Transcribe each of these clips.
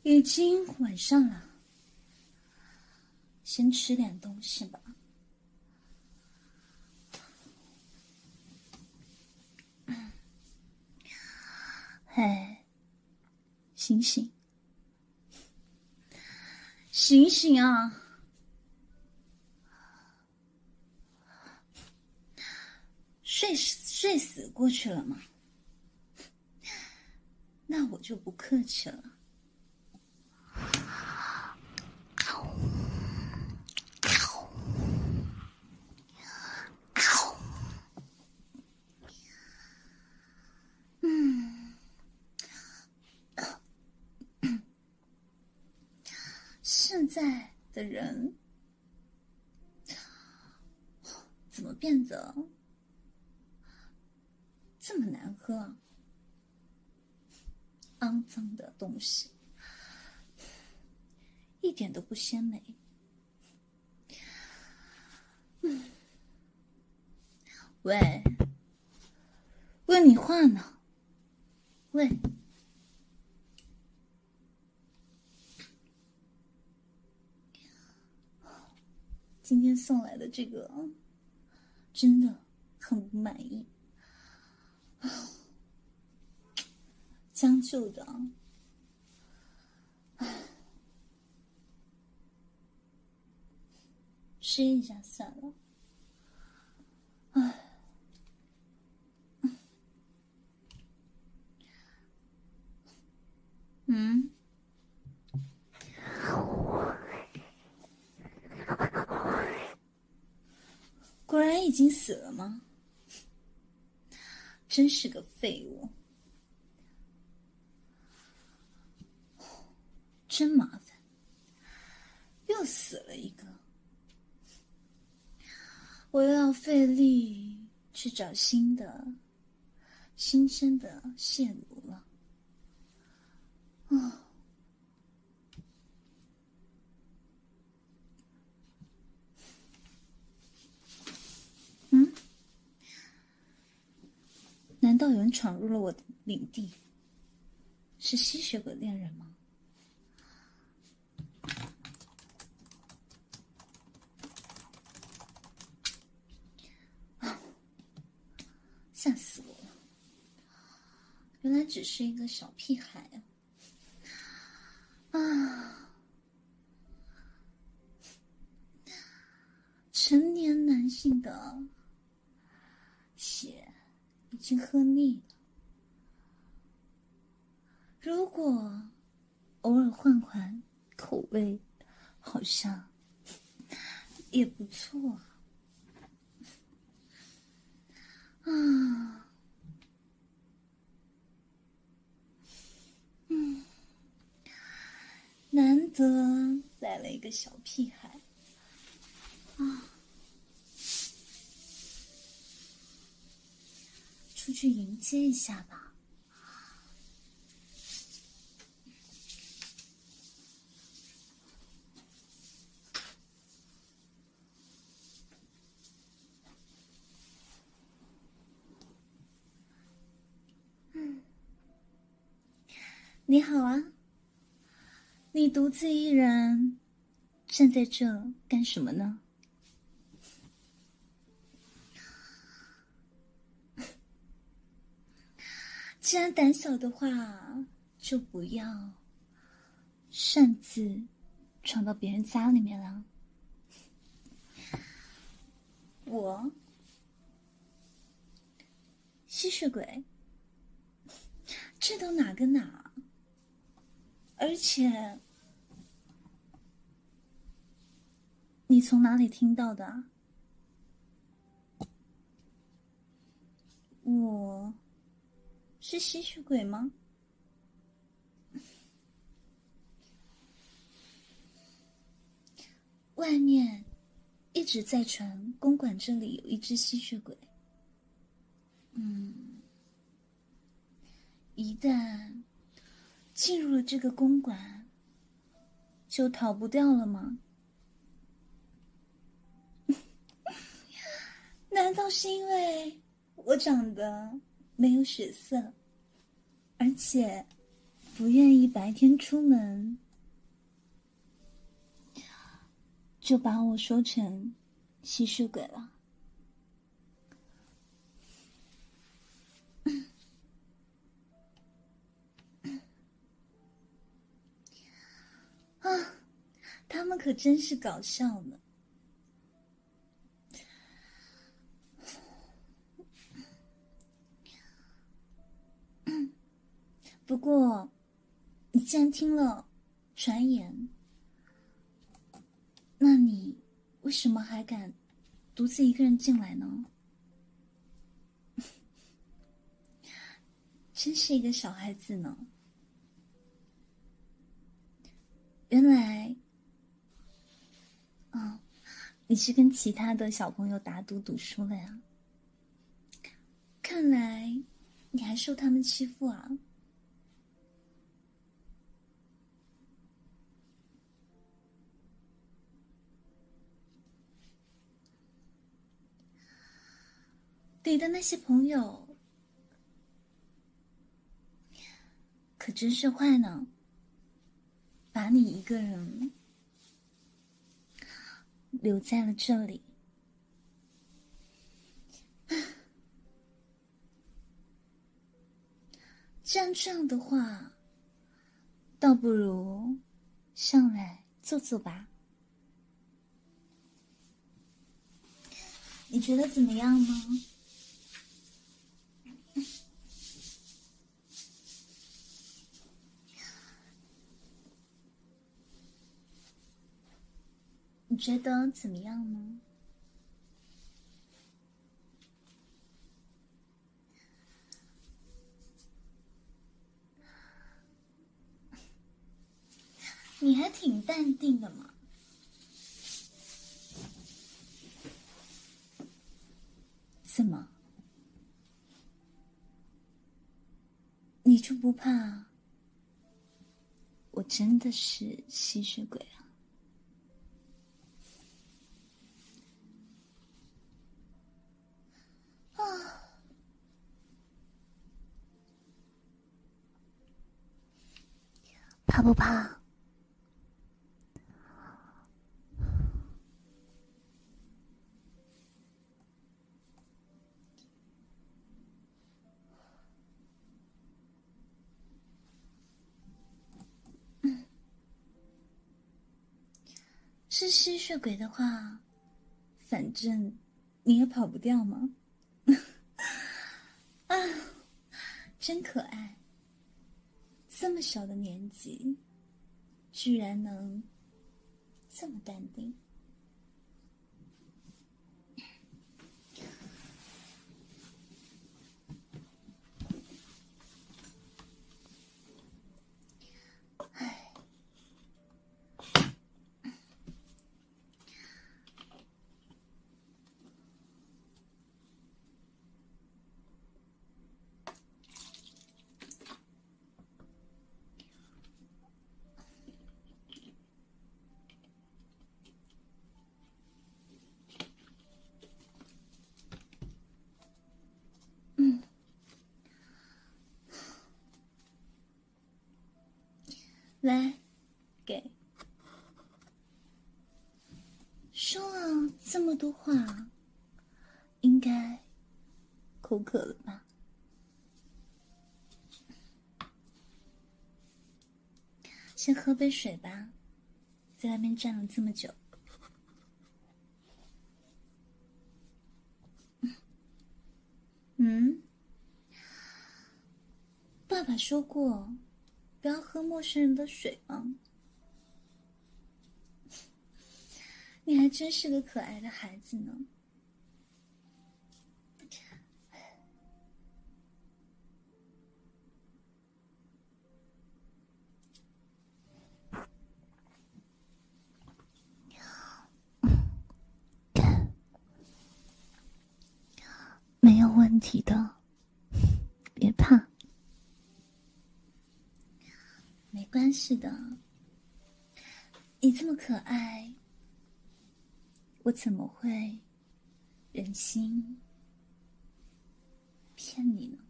已经晚上了，先吃点东西吧。哎，醒醒，醒醒啊！睡死过去了吗？那我就不客气了。现在的人怎么变得这么难喝啊？肮脏的东西，一点都不鲜美。喂，问你话呢。喂，今天送来的这个真的很不满意，将就的，吃一下算了。果然已经死了吗？真是个废物，真麻烦，又死了一个。我又要费力去找新鲜的线路了。难道有人闯入了我的领地？是吸血鬼恋人吗？吓死我了！原来只是一个小屁孩啊！成年男性的血已经喝腻了，如果偶尔换换口味，好像也不错啊。难得来了一个小屁孩啊，出去迎接一下吧。你好啊，你独自一人站在这干什么呢？既然胆小的话，就不要擅自闯到别人家里面了。我吸血鬼，这都哪跟哪？而且你从哪里听到的啊？我是吸血鬼吗？外面一直在传公馆这里有一只吸血鬼。一旦进入了这个公馆，就逃不掉了吗？难道是因为我长得没有血色，而且不愿意白天出门，就把我说成吸血鬼了。啊，他们可真是搞笑呢。不过，你既然听了传言，那你为什么还敢独自一个人进来呢？真是一个小孩子呢。原来，你是跟其他的小朋友打赌赌输了呀？看来你还受他们欺负啊。你的那些朋友可真是坏呢，把你一个人留在了这里。既然这样的话，倒不如上来坐坐吧。你觉得怎么样呢？你觉得怎么样呢？你还挺淡定的嘛。怎么？你就不怕我真的是吸血鬼啊？怕不怕？是吸血鬼的话，反正你也跑不掉嘛。啊，真可爱！这么小的年纪，居然能这么淡定。唉，来，给。说了这么多话，应该口渴了吧？先喝杯水吧，在外面站了这么久。嗯，爸爸说过，不要喝陌生人的水吗？你还真是个可爱的孩子呢。没有问题的，别怕，没关系的。你这么可爱，我怎么会忍心骗你呢？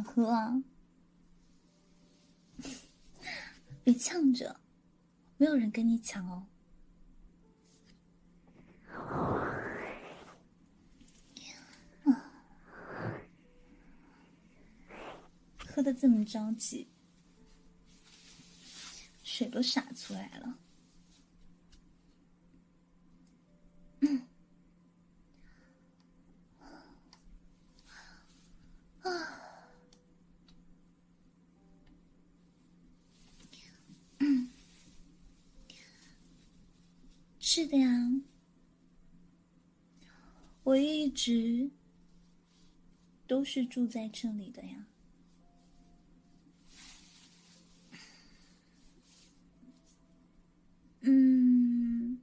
喝啊？别呛着，没有人跟你抢哦。喝得这么着急，水都洒出来了。是的呀，我一直都是住在这里的呀。嗯，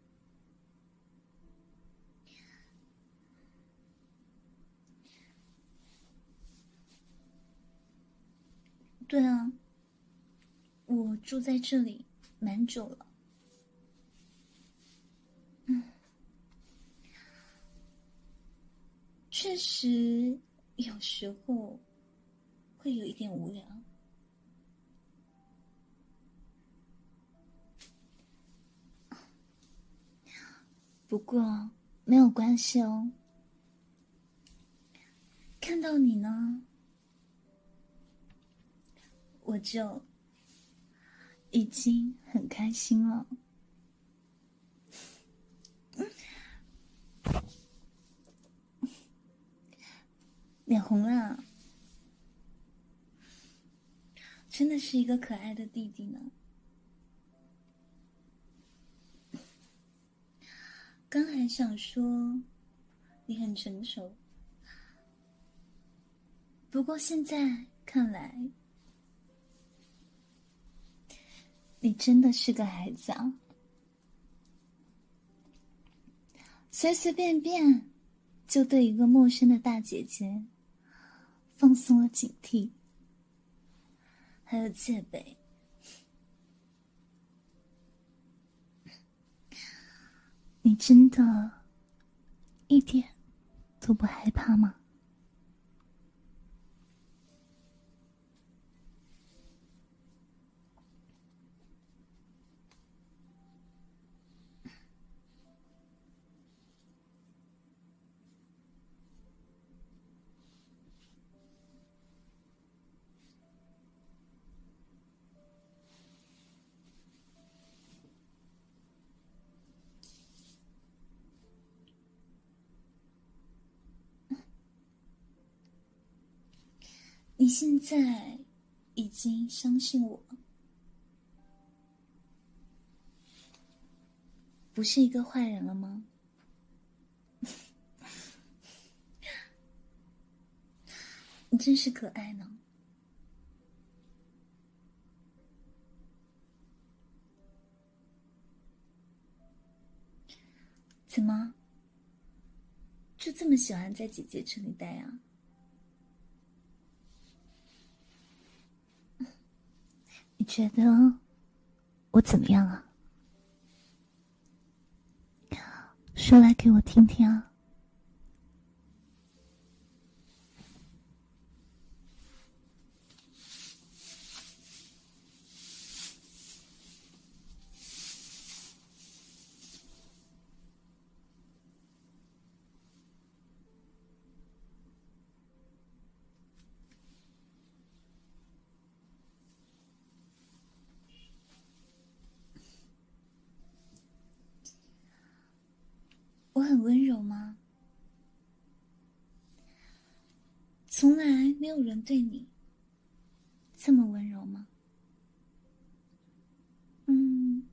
对啊，我住在这里蛮久了。确实有时候会有一点无聊，不过没有关系哦。看到你呢，我就已经很开心了。脸红了，真的是一个可爱的弟弟呢。刚还想说你很成熟，不过现在看来，你真的是个孩子啊，随随便便就对一个陌生的大姐姐放松了警惕，还有戒备。你真的一点都不害怕吗？你现在已经相信我不是一个坏人了吗？你真是可爱呢。怎么就这么喜欢在姐姐这里待啊？你觉得我怎么样啊？说来给我听听啊。我很温柔吗？从来没有人对你这么温柔吗？嗯，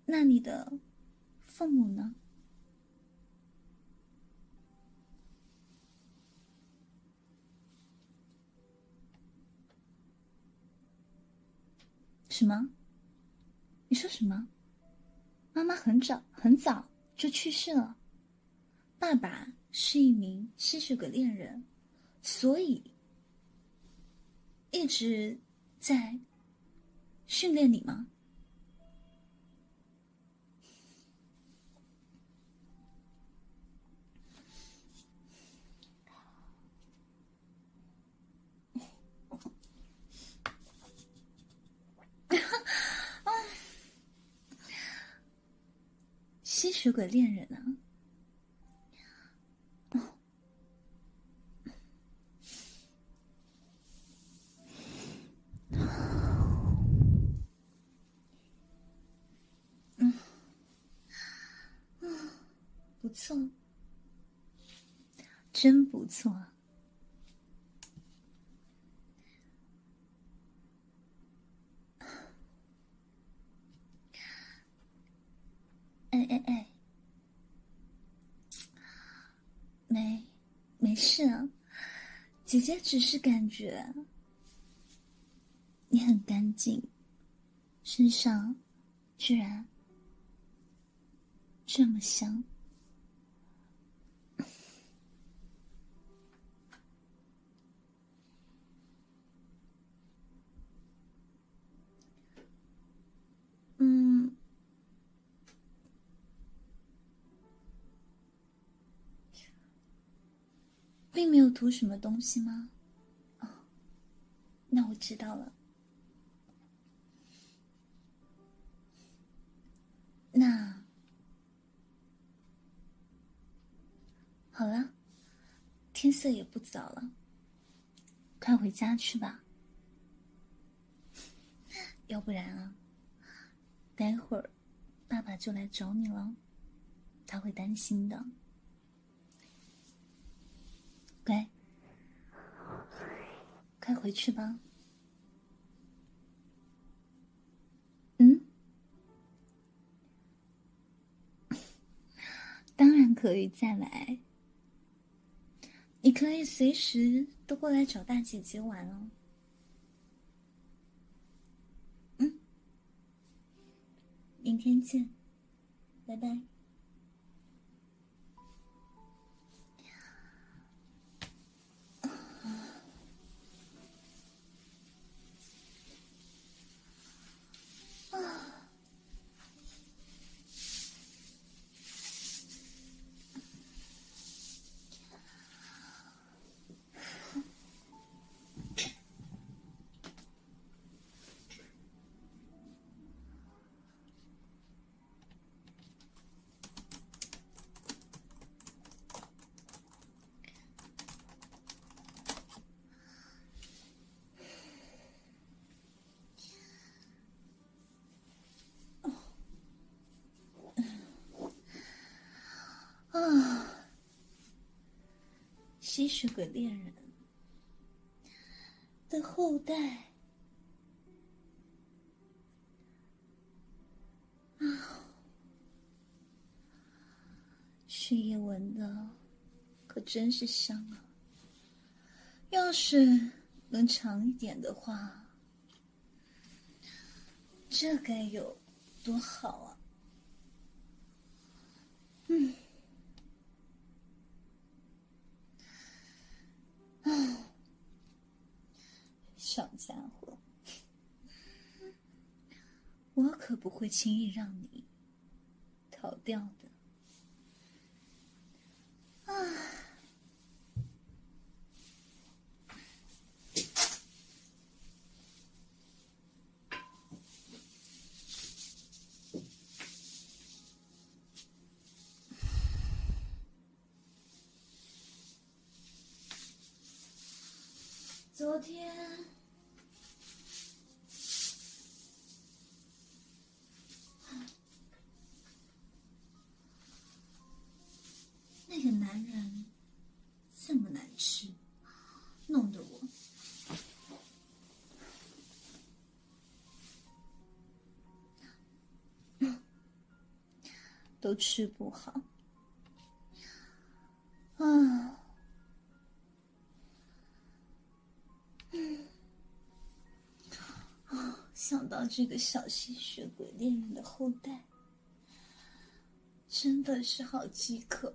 那你的父母呢？什么？你说什么？妈妈很早就去世了，爸爸是一名吸血鬼猎人，所以一直在训练你吗？血鬼恋人啊！不错，真不错。哎，没事啊，姐姐只是感觉你很干净，身上居然这么香。并没有涂什么东西吗？哦，那我知道了。那好了，天色也不早了，快回家去吧。要不然啊，待会儿爸爸就来找你了，他会担心的。乖，快回去吧。当然可以再来，你可以随时都过来找大姐姐玩哦。明天见，拜拜。吸血鬼恋人的后代血液闻的可真是香啊！要是能长一点的话，这该有多好啊！小家伙，我可不会轻易让你逃掉的。昨天那个男人这么难吃，弄得我都吃不好。想到这个小吸血鬼恋人的后代，真的是好饥渴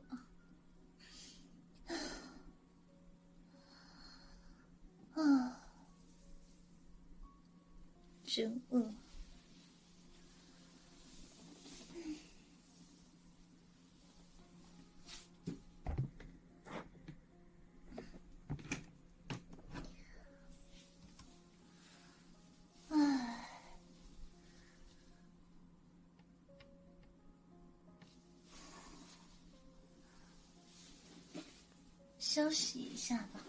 啊！真饿。休息一下吧。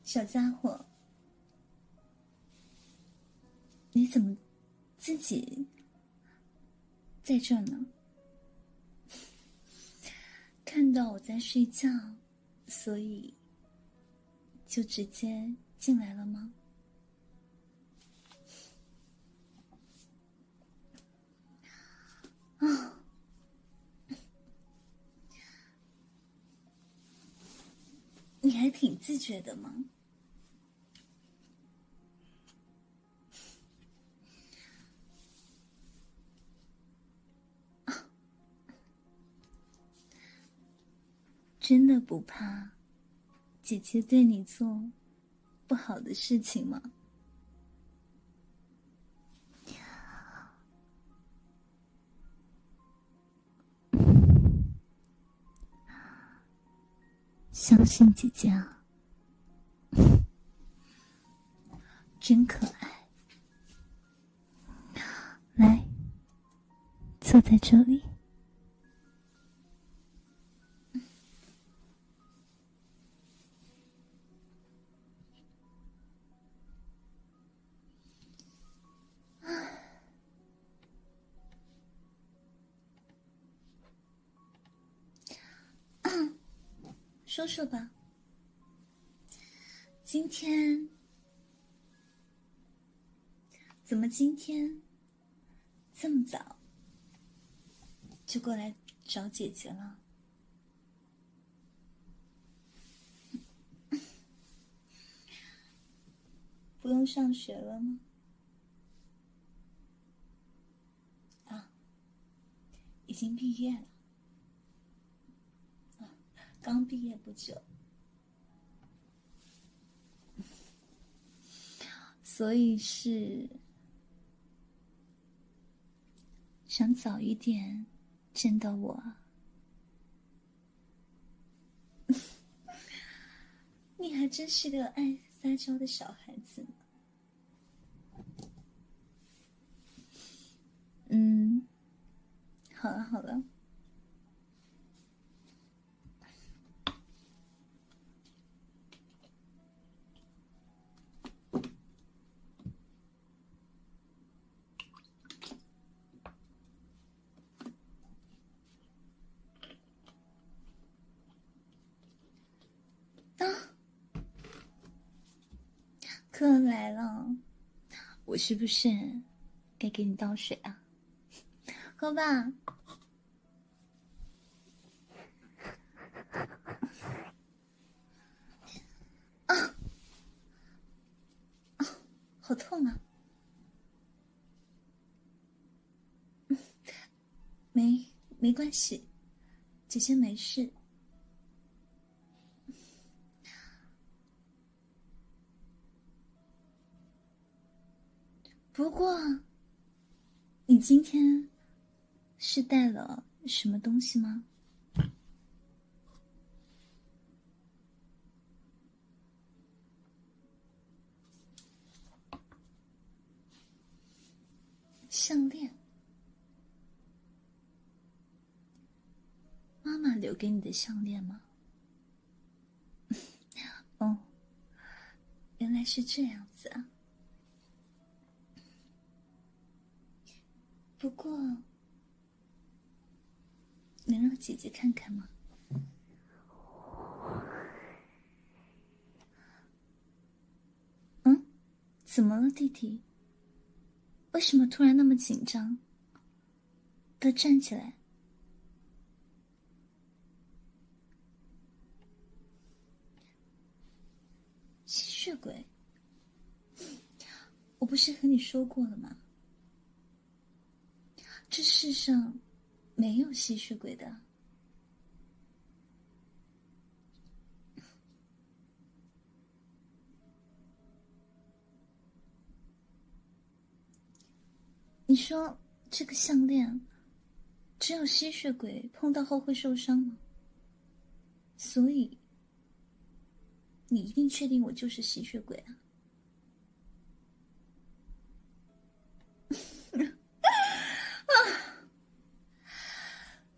小家伙，你怎么自己在这儿呢？看到我在睡觉，所以就直接进来了吗？你还挺自觉的嘛。真的不怕姐姐对你做不好的事情吗？相信姐姐啊，真可爱。来，坐在这里。说说吧，今天怎么今天这么早就过来找姐姐了？不用上学了吗？啊，已经毕业了。啊，刚毕业不久。所以是想早一点见到我啊。你还真是个爱撒娇的小孩子呢。好了好了。客人来了，我是不是该给你倒水啊？喝吧。好痛啊！没关系，姐姐没事。不过，你今天是带了什么东西吗？项链。妈妈留给你的项链吗？哦，原来是这样子啊。不过，能让姐姐看看吗？怎么了，弟弟？为什么突然那么紧张的站起来？吸血鬼？我不是和你说过了吗？这世上没有吸血鬼的。你说这个项链只有吸血鬼碰到后会受伤吗？所以你一定确定我就是吸血鬼啊？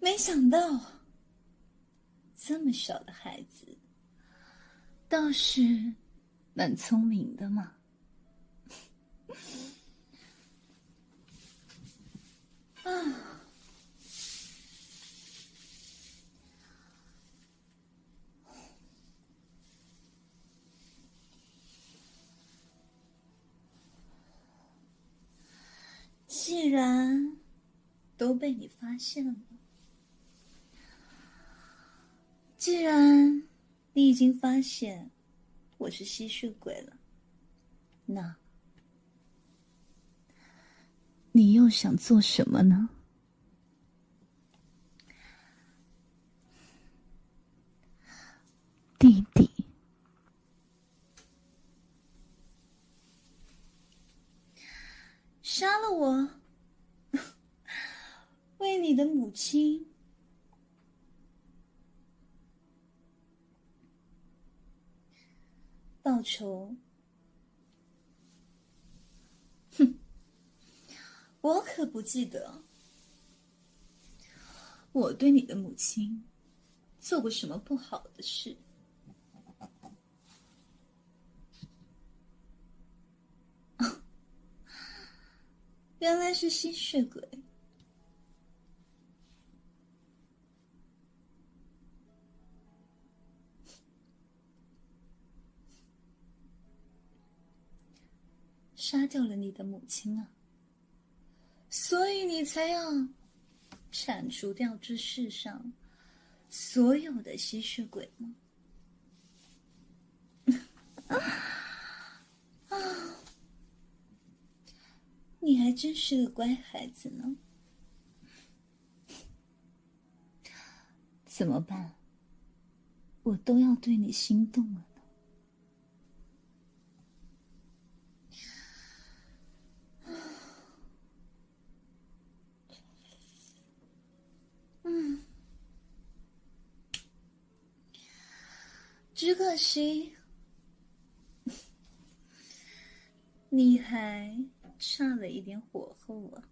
没想到这么小的孩子倒是蛮聪明的嘛。既然都被你发现了，既然你已经发现我是吸血鬼了，那你又想做什么呢？弟弟，杀了我，为你的母亲报仇。哼，我可不记得我对你的母亲做过什么不好的事。原来是吸血鬼。杀掉了你的母亲啊，所以你才要铲除掉这世上所有的吸血鬼吗？你还真是个乖孩子呢。怎么办？我都要对你心动了呢。只可惜你还差了一点火候啊。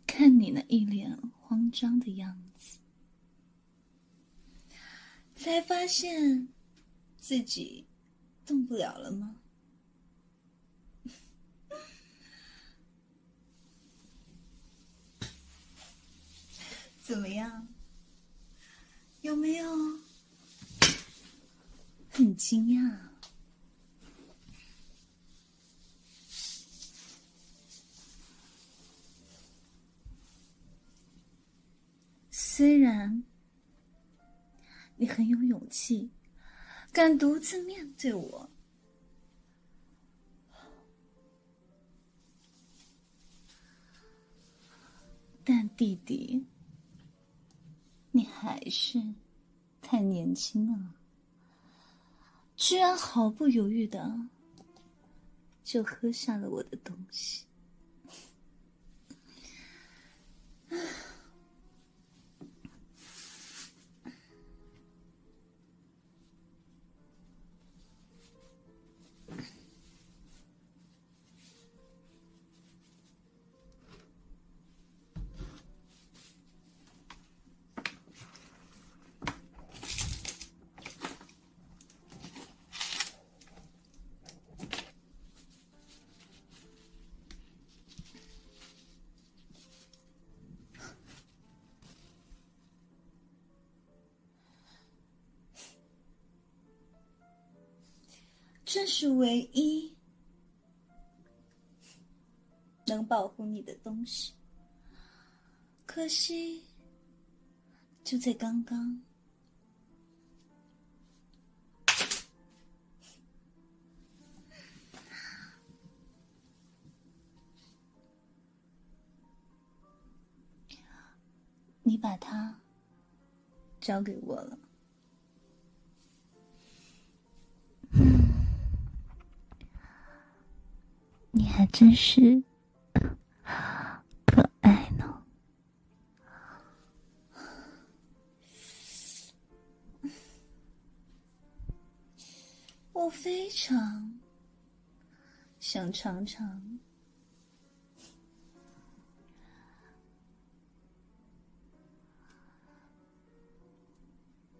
看你那一脸慌张的样子，才发现自己动不了了吗？怎么样？有没有很惊讶？虽然你很有勇气，敢独自面对我，但弟弟，你还是太年轻了，居然毫不犹豫的就喝下了我的东西。这是唯一能保护你的东西。可惜，就在刚刚，你把它交给我了。你还真是可爱呢。我非常想尝尝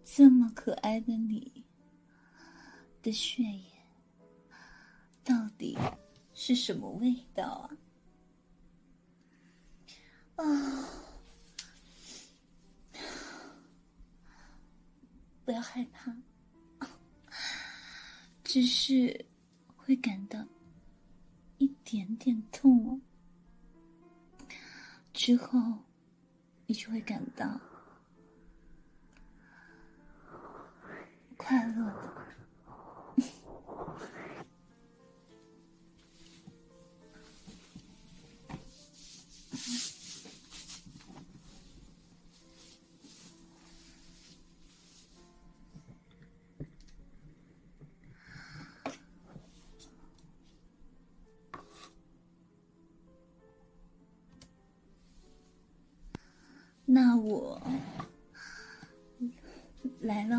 这么可爱的你的血液到底是什么味道啊？不要害怕，只是会感到一点点痛哦，之后你就会感到快乐的。那我来喽。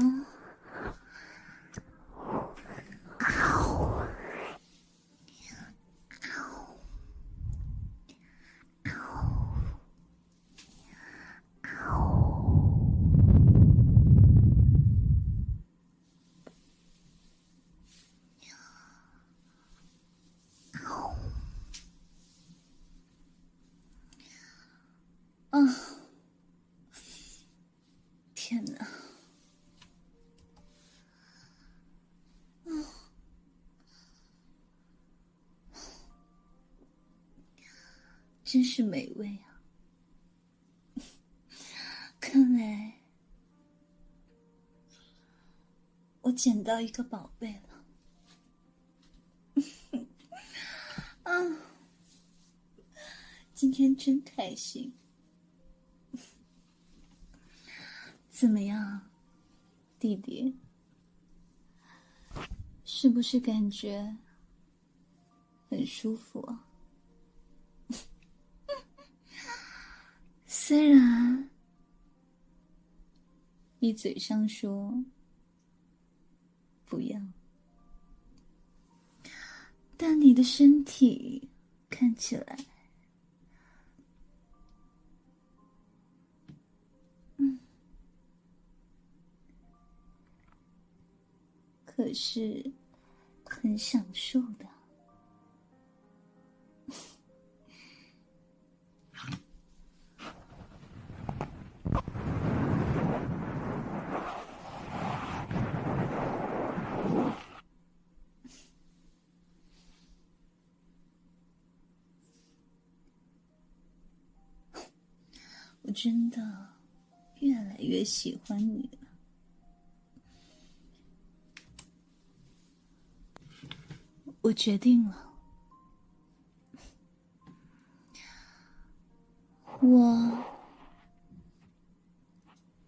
啊！天哪！真是美味啊！看来我捡到一个宝贝了。啊！今天真开心。怎么样，弟弟？是不是感觉很舒服啊？虽然你嘴上说不要，但你的身体看起来，可是很享受的。我真的越来越喜欢你了。我决定了，我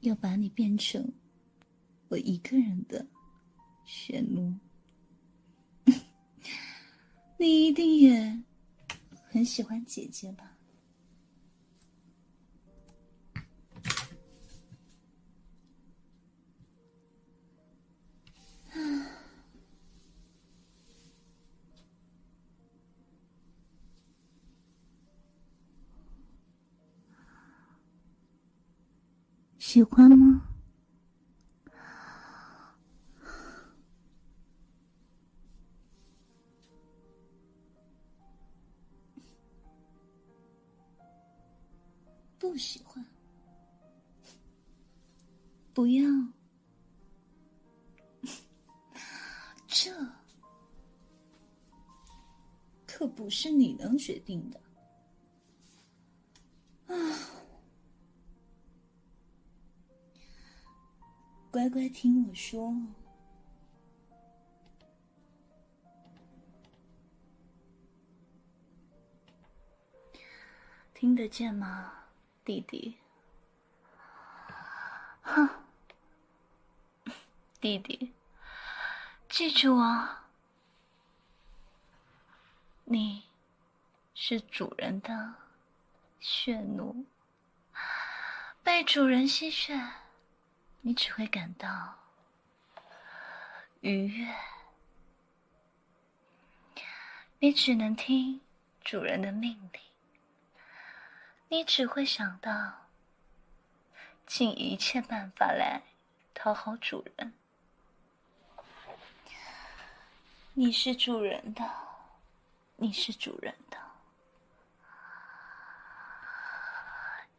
要把你变成我一个人的血奴。你一定也很喜欢姐姐吧？喜欢吗？不喜欢？不要。这可不是你能决定的。乖乖听我说。听得见吗，弟弟？哼，弟弟，记住啊，你是主人的血奴，被主人吸血，你只会感到愉悦。你只能听主人的命令，你只会想到尽一切办法来讨好主人。你是主人的，你是主人的。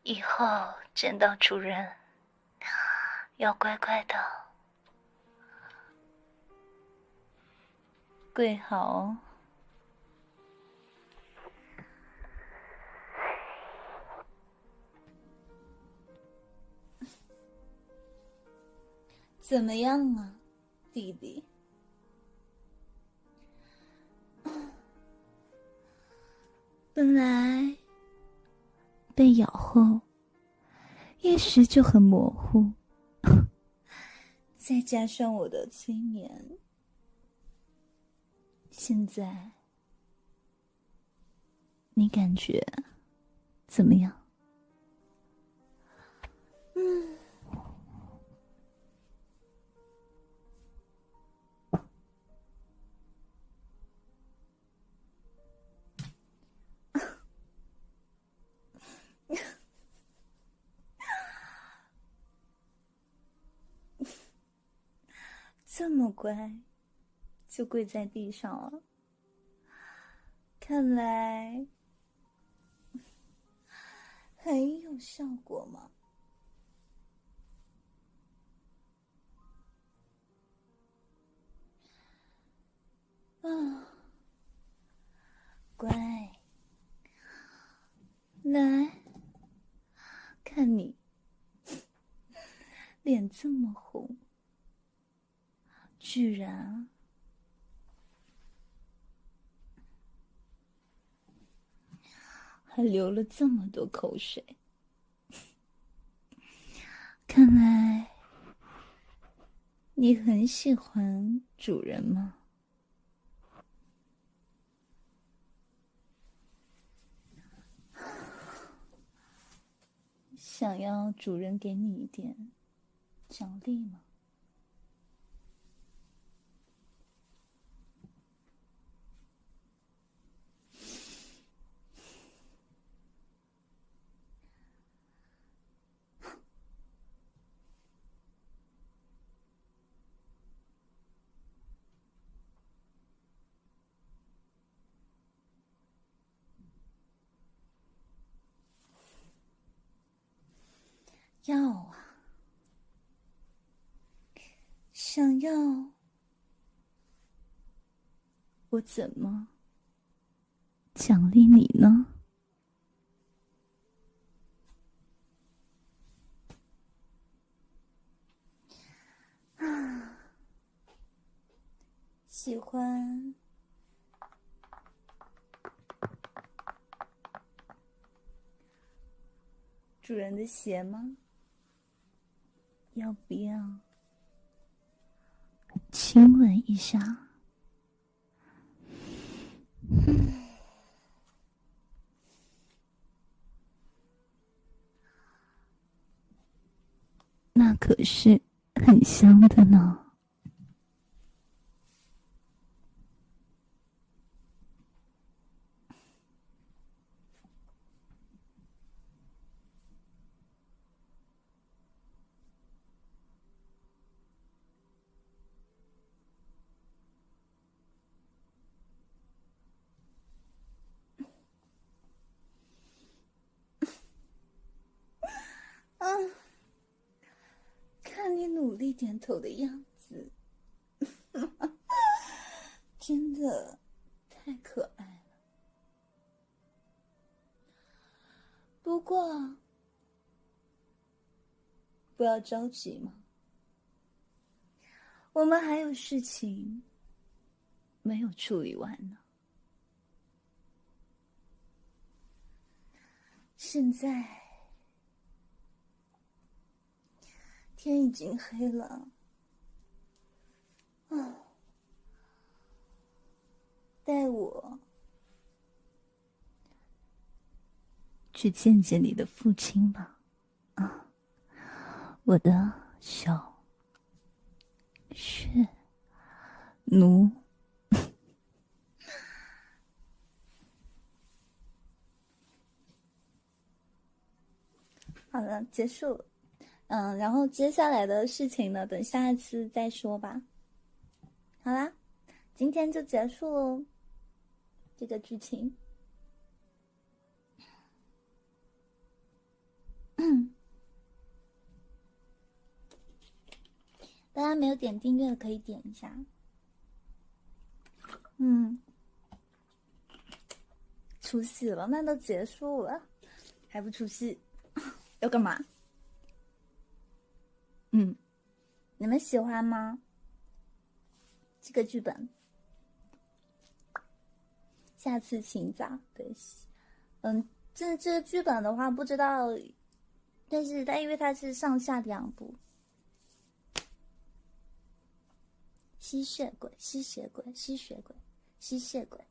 以后见到主人，要乖乖的跪好哦。怎么样啊，弟弟？本来被咬后意识就很模糊，再加上我的催眠，现在你感觉怎么样？这么乖，就跪在地上了。看来很有效果嘛。啊，乖，来，看你脸这么红，居然还流了这么多口水，看来你很喜欢主人吗？想要主人给你一点奖励吗？要啊，想要我怎么奖励你呢？喜欢主人的鞋吗？要不要亲吻一下？那可是很香的呢。啊，看你努力点头的样子，真的太可爱了。不过不要着急嘛，我们还有事情没有处理完呢。现在天已经黑了，带我去见见你的父亲吧，我的小血奴。好了，结束了。然后接下来的事情呢，等下一次再说吧。好啦，今天就结束喽，这个剧情。大家没有点订阅的可以点一下。出戏了，那都结束了，还不出戏，要干嘛？你们喜欢吗？这个剧本，下次请早。对，这个剧本的话不知道，但是因为它是上下两部。吸血鬼，吸血鬼，吸血鬼，吸血鬼。